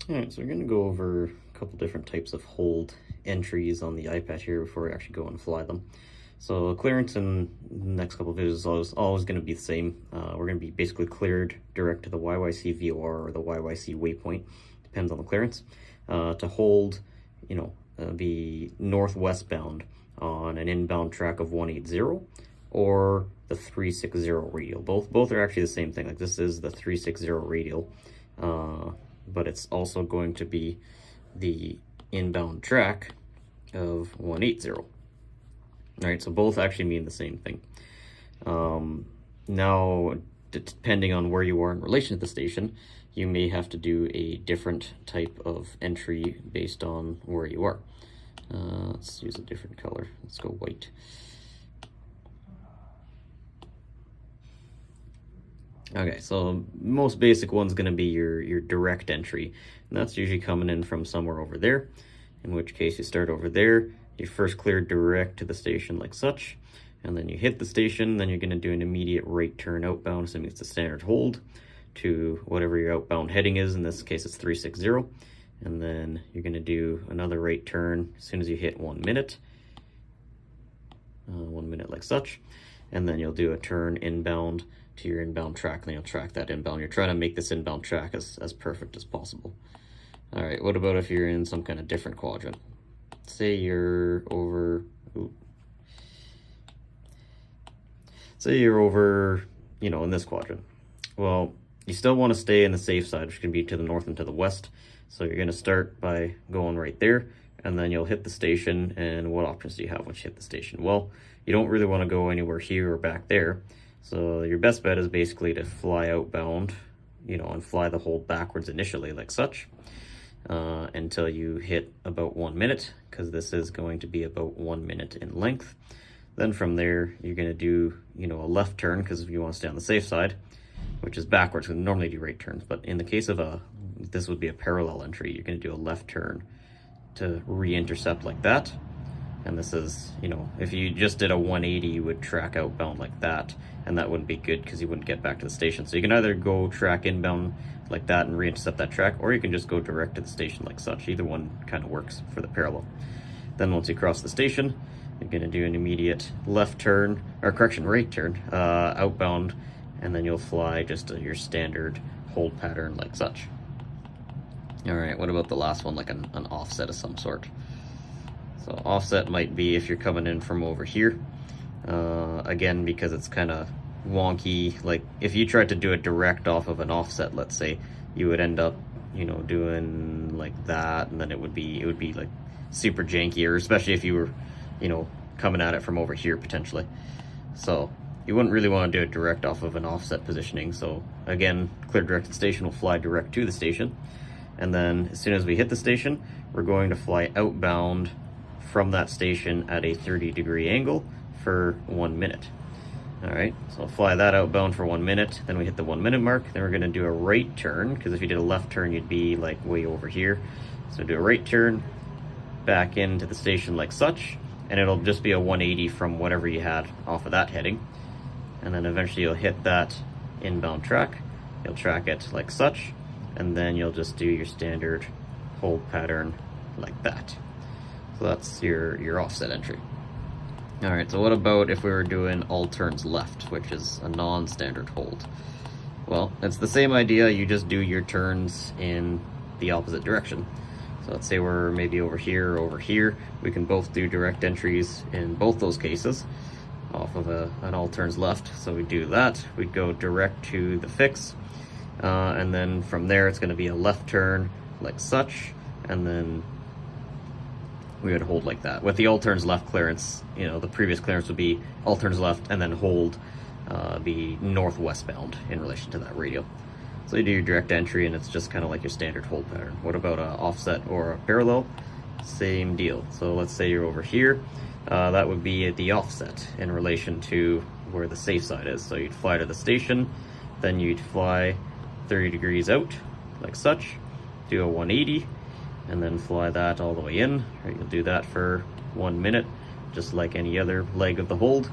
All right, so we're going to go over a couple different types of hold entries on the iPad here before we actually go and fly them. So clearance in the next couple of videos is always going to be the same. We're going to be basically cleared direct to the YYC VOR or the YYC waypoint, depends on the clearance, to hold, be northwest bound on an inbound track of 180 or the 360 radial. Both are actually the same thing. Like this is the 360 radial. But it's also going to be the inbound track of 180. All right, so both actually mean the same thing. Now, depending on where you are in relation to the station, you may have to do a different type of entry based on where you are. Let's use a different color. Let's go white. Okay, so most basic one's going to be your direct entry, and that's usually coming in from somewhere over there, in which case you start over there, you first clear direct to the station like such, and then you hit the station, then you're going to do an immediate right turn outbound, assuming it's a standard hold, to whatever your outbound heading is. In this case it's 360, and then you're going to do another right turn as soon as you hit 1 minute, 1 minute like such, and then you'll do a turn inbound to your inbound track, and then you'll track that inbound. You're trying to make this inbound track as perfect as possible. All right, what about if you're in some kind of different quadrant? Say you're over, in this quadrant. Well, you still want to stay in the safe side, which can be to the north and to the west. So you're going to start by going right there, and then you'll hit the station. And what options do you have once you hit the station? Well, you don't really want to go anywhere here or back there. So your best bet is basically to fly outbound, and fly the hold backwards initially like such, until you hit about 1 minute, because this is going to be about 1 minute in length. Then from there, you're going to do, a left turn, because you want to stay on the safe side, which is backwards. We normally do right turns, but in the case of this would be a parallel entry, you're going to do a left turn to re-intercept like that. And this is, if you just did a 180, you would track outbound like that, and that wouldn't be good because you wouldn't get back to the station. So you can either go track inbound like that and re-intercept that track, or you can just go direct to the station like such. Either one kind of works for the parallel. Then once you cross the station, you're going to do an immediate left turn, right turn, outbound, and then you'll fly just your standard hold pattern like such. All right, what about the last one, like an offset of some sort? So offset might be if you're coming in from over here. Again, because it's kind of wonky, like if you tried to do it direct off of an offset, let's say, you would end up, doing like that, and then it would be like super janky, or especially if you were, coming at it from over here potentially. So you wouldn't really want to do it direct off of an offset positioning. So again, clear direct to the station will fly direct to the station. And then as soon as we hit the station, we're going to fly outbound from that station at a 30-degree angle for 1 minute. All right, so fly that outbound for 1 minute, then we hit the 1 minute mark, then we're gonna do a right turn, because if you did a left turn, you'd be like way over here. So do a right turn, back into the station like such, and it'll just be a 180 from whatever you had off of that heading. And then eventually you'll hit that inbound track, you'll track it like such, and then you'll just do your standard hold pattern like that. So that's your offset entry. All right, so what about if we were doing all turns left, which is a non-standard hold? Well, it's the same idea, you just do your turns in the opposite direction. So let's say we're maybe over here or over here. We can both do direct entries in both those cases off of an all turns left. So we do that, we go direct to the fix, and then from there it's gonna be a left turn like such, and then we would hold like that. With the all turns left clearance, the previous clearance would be all turns left and then hold the northwest bound in relation to that radial. So you do your direct entry, and it's just kind of like your standard hold pattern. What about an offset or a parallel? Same deal. So let's say you're over here. That would be the offset in relation to where the safe side is. So you'd fly to the station, then you'd fly 30 degrees out like such, do a 180, and then fly that all the way in. Right, you'll do that for 1 minute, just like any other leg of the hold.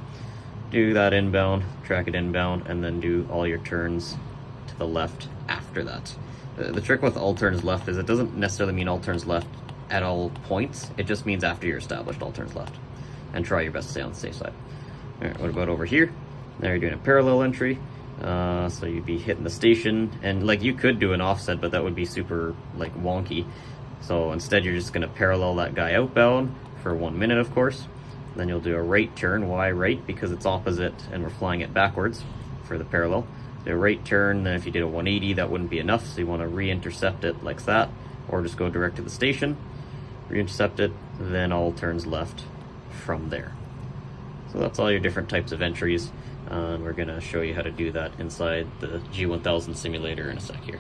Do that inbound, track it inbound, and then do all your turns to the left after that. The trick with all turns left is it doesn't necessarily mean all turns left at all points. It just means after you're established, all turns left. And try your best to stay on the safe side. All right, what about over here? Now you're doing a parallel entry. So you'd be hitting the station, and like you could do an offset, but that would be super like wonky. So instead you're just gonna parallel that guy outbound for 1 minute, of course. Then you'll do a right turn. Why right? Because it's opposite and we're flying it backwards for the parallel. So a right turn, then if you did a 180, that wouldn't be enough. So you wanna re-intercept it like that, or just go direct to the station, re-intercept it, then all turns left from there. So that's all your different types of entries. And we're gonna show you how to do that inside the G1000 simulator in a sec here.